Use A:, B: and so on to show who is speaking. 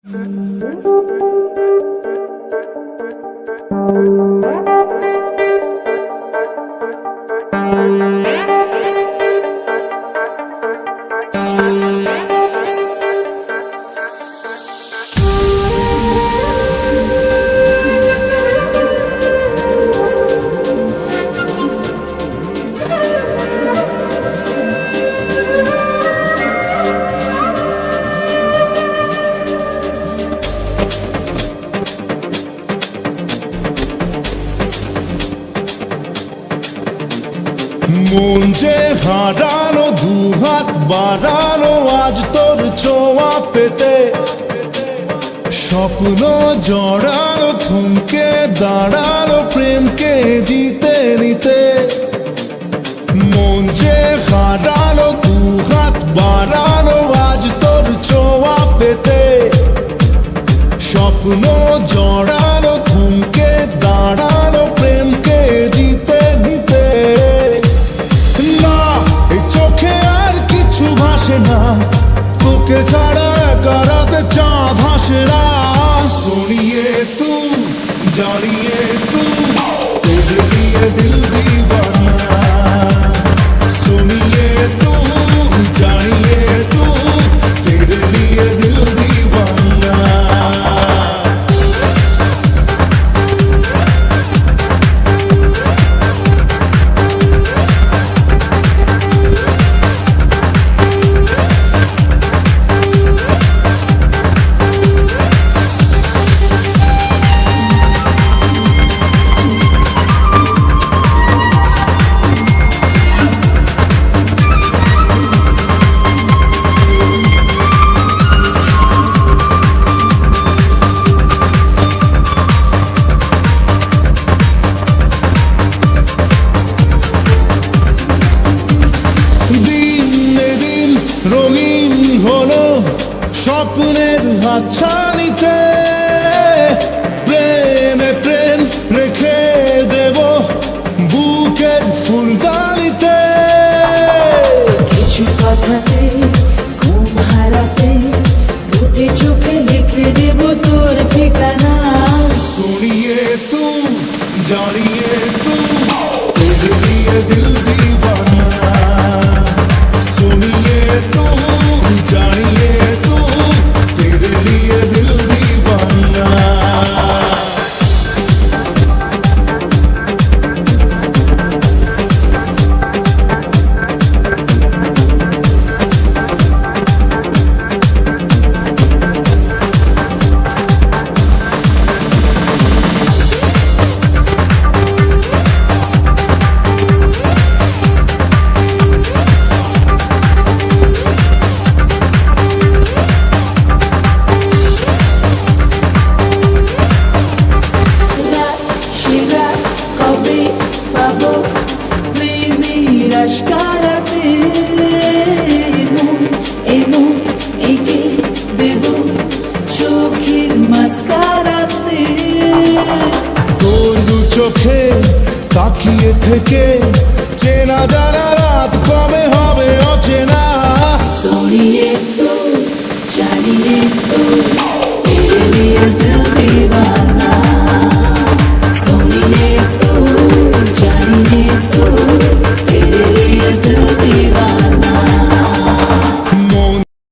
A: মন যে হারানো, দুহাত বাড়ানো আজ তোর ছোঁয়া পেতে, স্বপ্ন জড়ানো, থমকে দাঁড়ানো প্রেমকে জিতে নিতে। মন যে হারানো, দুহাত বাড়ানো আজ তোর ছোঁয়া পেতে, স্বপ্ন জড়ানো, থমকে দাঁড়ানো প্রেমকে জিতে নিতে। ভাসে না তোকে ছাড়া একা রাতে চাঁদ হাসে না। सुनिए तू जानिए तू तेरे लिए दिल दीवाना, सुनिए तू जानिए तू तेरे लिए दिल दीवाना। রঙিন হলো স্বপ্নের হাতছানিতে, প্রেমে প্রেম রেখে দেব বুকের ফুলদানিতে।
B: কিছু কথাতে ঘুম হারাতে দুটি চোখে লিখে দেব তোর ঠিকানা।
A: सुनिए तू जानिए तू तेरे लिए दिल दीवाना, सुनिए तू जानिए तू तेरे लिए दिल दीवाना। তোর দু চোখে তাকিয়ে থেকে চেনা জানা রাত কবে হবে অচেনা।
B: सुनिए तू जानिए तू